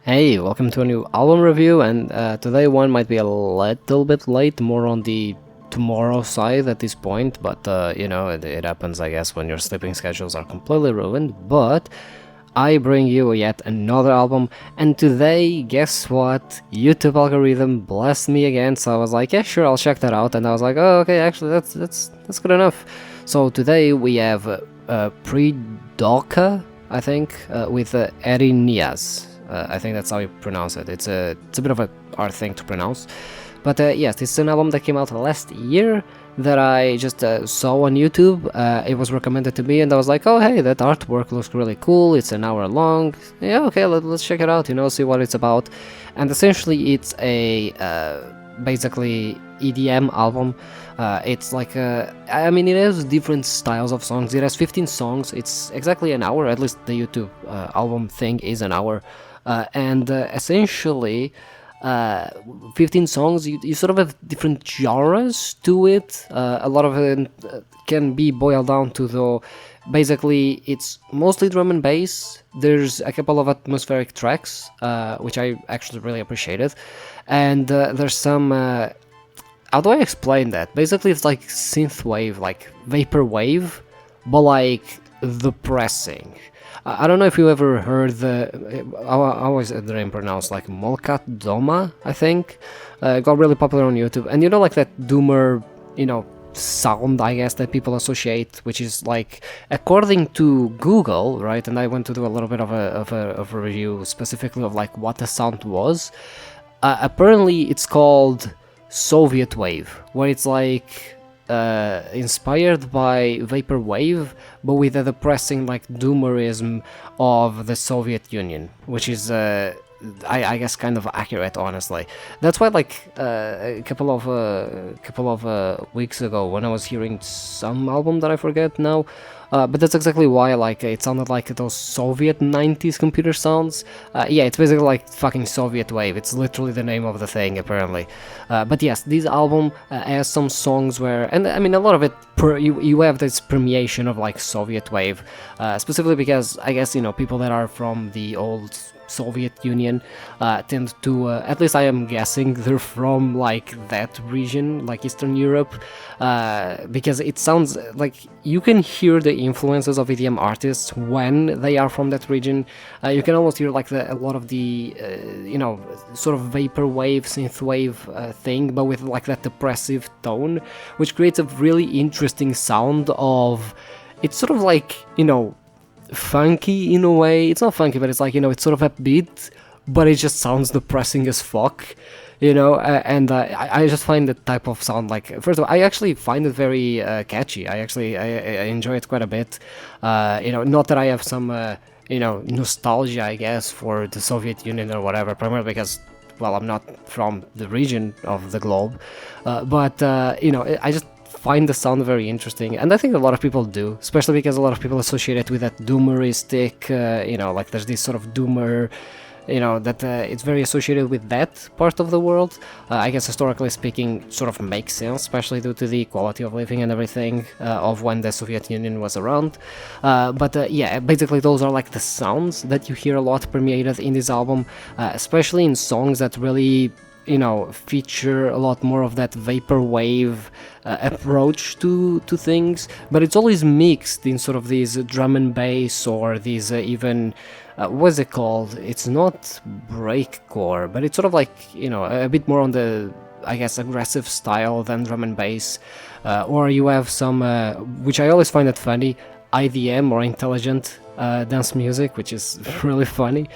Hey, welcome to a new album review, and today one might be a little bit late, more on the tomorrow side at this point, but it happens, I guess, when your sleeping schedules are completely ruined. But I bring you yet another album, and today, guess what? YouTube algorithm blessed me again, so I was like, yeah, sure, I'll check that out, and I was like, oh, okay, actually, that's good enough. So today we have Predawka, I think, with Erynias. I think that's how you pronounce it. It's a bit of a hard thing to pronounce, but yes, this is an album that came out last year that I just saw on YouTube. It was recommended to me, and I was like, oh hey, that artwork looks really cool. It's an hour long. Yeah, okay, let's check it out. See what it's about. And essentially, it's a basically EDM album. It's like I mean, it has different styles of songs. It has 15 songs. It's exactly an hour. At least the YouTube album thing is an hour. And essentially 15 songs, you sort of have different genres to it. A lot of it can be boiled down to, though, basically it's mostly drum and bass. There's a couple of atmospheric tracks, which I actually really appreciated, and there's some how do I explain that? Basically it's like synthwave, like vaporwave, but like depressing. I don't know if you ever heard I always the name pronounced like Molkat Doma, I think. It got really popular on YouTube, and like that doomer, sound, I guess, that people associate, which is like, according to Google, right? And I went to do a little bit of a review specifically of like what the sound was. Apparently, it's called Soviet wave, where it's like inspired by vaporwave, but with a depressing like doomerism of the Soviet Union, which is I guess kind of accurate, honestly. That's why like a couple of weeks ago, when I was hearing some album that I forget now, but that's exactly why, like, it sounded like those Soviet 90s computer sounds. Yeah, it's basically like fucking Soviet wave. It's literally the name of the thing, apparently. But yes, this album has some songs where, and I mean, a lot of it, you have this permeation of like Soviet wave, specifically because I guess, people that are from the old Soviet Union tend to, at least I am guessing, they're from like that region, like Eastern Europe, because it sounds like you can hear the influences of EDM artists when they are from that region. You can almost hear like a lot of the sort of vaporwave, synthwave thing, but with like that depressive tone, which creates a really interesting sound of, it's sort of like, funky in a way. It's not funky, but it's like, it's sort of upbeat, but it just sounds depressing as fuck, and I just find that type of sound, like, first of all, I actually find it very catchy. I enjoy it quite a bit. Not that I have some nostalgia, I guess, for the Soviet Union or whatever, primarily because, well, I'm not from the region of the globe, but I just find the sound very interesting, and I think a lot of people do, especially because a lot of people associate it with that doomeristic, like there's this sort of doomer, that it's very associated with that part of the world. I guess historically speaking, sort of makes sense, especially due to the quality of living and everything of when the Soviet Union was around. But yeah, basically those are like the sounds that you hear a lot permeated in this album, especially in songs that really feature a lot more of that vaporwave approach to things, but it's always mixed in sort of these drum and bass, or these even what's it called? It's not breakcore, but it's sort of like a bit more on the, I guess, aggressive style than drum and bass, or you have some which I always find it funny, IDM, or intelligent dance music, which is really funny.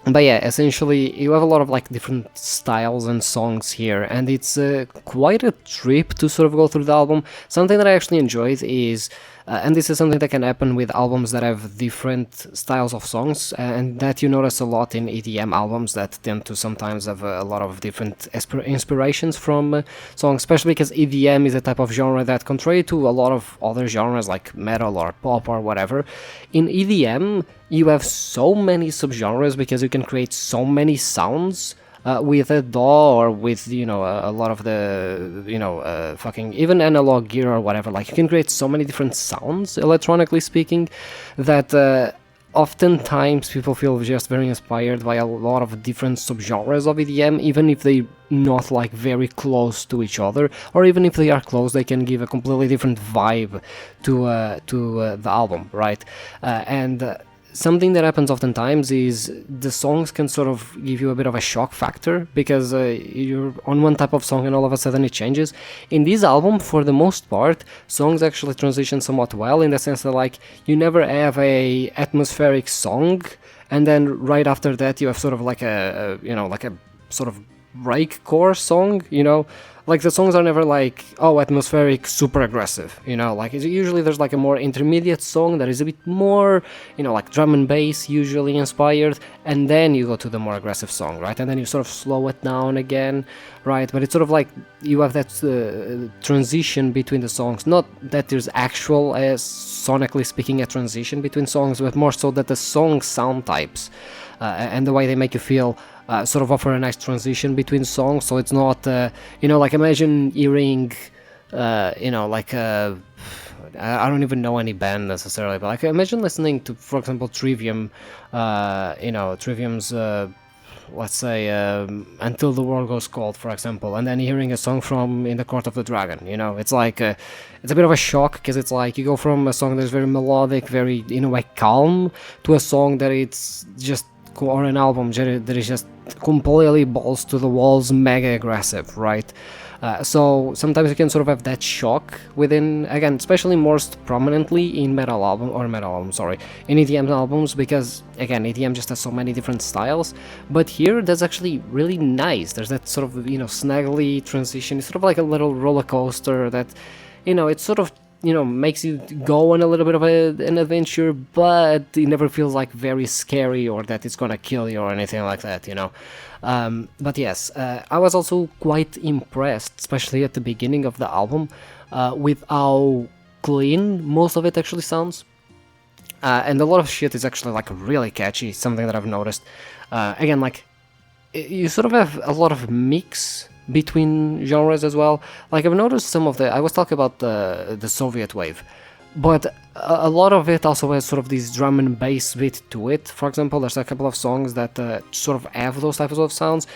But yeah, essentially you have a lot of like different styles and songs here, and it's quite a trip to sort of go through the album. Something that I actually enjoyed is, and this is something that can happen with albums that have different styles of songs, and that you notice a lot in EDM albums that tend to sometimes have a lot of different inspirations from songs, especially because EDM is a type of genre that, contrary to a lot of other genres like metal or pop or whatever, in EDM you have so many subgenres because you can create so many sounds with a DAW, or with a lot of the fucking even analog gear or whatever. Like, you can create so many different sounds electronically speaking that oftentimes people feel just very inspired by a lot of different subgenres of EDM, even if they not like very close to each other, or even if they are close, they can give a completely different vibe to the album, right? And something that happens oftentimes is the songs can sort of give you a bit of a shock factor, because you're on one type of song and all of a sudden it changes. In this album, for the most part, songs actually transition somewhat well, in the sense that like you never have a atmospheric song and then right after that you have sort of like a like a sort of breakcore song, like the songs are never like, oh, atmospheric, super aggressive, like usually there's like a more intermediate song that is a bit more, like drum and bass usually inspired, and then you go to the more aggressive song, right? And then you sort of slow it down again, right? But it's sort of like you have that transition between the songs, not that there's actual, sonically speaking, a transition between songs, but more so that the song sound types and the way they make you feel sort of offer a nice transition between songs. So it's not, like imagine hearing, like I don't even know any band necessarily, but like imagine listening to, for example, Trivium, Trivium's, let's say, Until the World Goes Cold, for example, and then hearing a song from In the Court of the Dragon, it's like, it's a bit of a shock, because it's like you go from a song that's very melodic, very, in a way, calm, to a song that it's just, or an album that is just completely balls to the walls, mega aggressive, right? So sometimes you can sort of have that shock within, again, especially most prominently in in EDM albums, because again, EDM just has so many different styles, but here that's actually really nice. There's that sort of, snaggly transition. It's sort of like a little roller coaster that, it's sort of, makes you go on a little bit of an adventure, but it never feels like very scary or that it's gonna kill you or anything like that, But yes, I was also quite impressed, especially at the beginning of the album, with how clean most of it actually sounds. And a lot of shit is actually like really catchy, something that I've noticed. Again, like, you sort of have a lot of mix between genres as well. Like I've noticed some of I was talking about the Soviet wave, but a lot of it also has sort of this drum and bass bit to it. For example, there's a couple of songs that sort of have those types of sounds.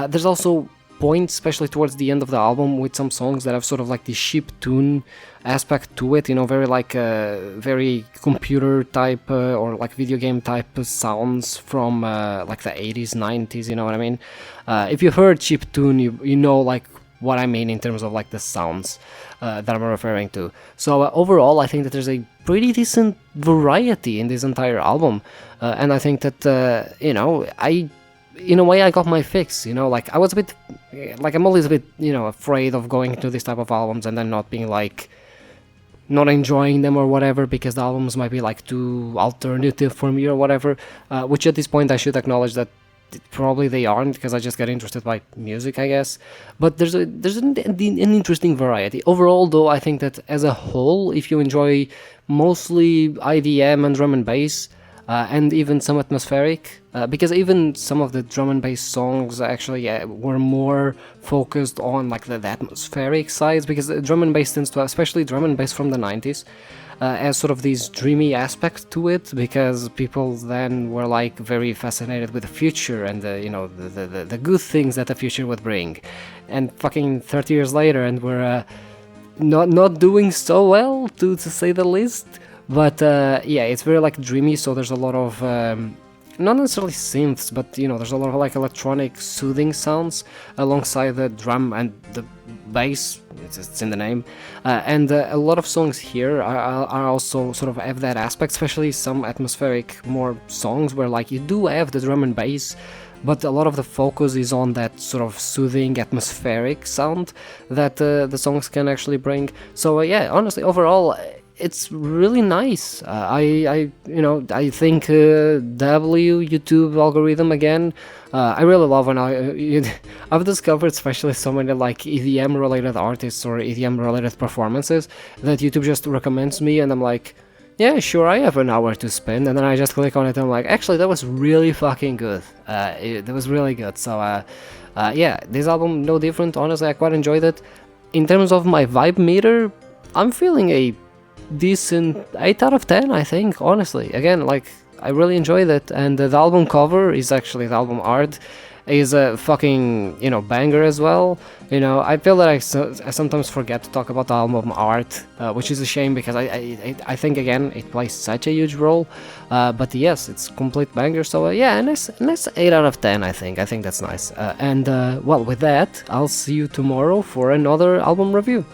There's also points, especially towards the end of the album, with some songs that have sort of like the chip tune aspect to it, very like very computer type or like video game type sounds from like the 80s, 90s, you know what I mean? If you've heard chip tune, you know like what I mean in terms of like the sounds that I'm referring to. So overall, I think that there's a pretty decent variety in this entire album, and I think that in a way I got my fix, like I was a bit, like I'm always a bit, afraid of going into this type of albums and then not being like, not enjoying them or whatever, because the albums might be like too alternative for me or whatever, which at this point I should acknowledge that probably they aren't, because I just get interested by music, I guess. But there's an interesting variety. Overall, though, I think that as a whole, if you enjoy mostly IDM and drum and bass, and even some atmospheric, because even some of the drum and bass songs actually were more focused on like the atmospheric sides, because drum and bass tends to, especially drum and bass from the 90s, as sort of this dreamy aspect to it, because people then were like very fascinated with the future and the good things that the future would bring. And fucking 30 years later, and we're not doing so well, to say the least. But yeah, it's very like dreamy, so there's a lot of not necessarily synths, but there's a lot of like electronic soothing sounds alongside the drum and the bass. It's in the name, and a lot of songs here are also sort of have that aspect, especially some atmospheric more songs where like you do have the drum and bass, but a lot of the focus is on that sort of soothing atmospheric sound that the songs can actually bring. So yeah, honestly, overall, it's really nice. I think YouTube algorithm again. I really love when I've discovered especially so many like EDM related artists or EDM related performances that YouTube just recommends me, and I'm like, yeah, sure, I have an hour to spend, and then I just click on it and I'm like, actually, that was really fucking good. That was really good. So yeah, this album no different. Honestly, I quite enjoyed it. In terms of my vibe meter, I'm feeling a decent 8 out of 10, I think, honestly. Again, like, I really enjoyed it, and the album cover is actually the album art is a fucking, you know, banger as well. You know, I feel that I sometimes forget to talk about the album art, which is a shame because I think again it plays such a huge role. But yes, it's complete banger. So yeah, a nice 8 out of 10. I think that's nice. And well, with that, I'll see you tomorrow for another album review.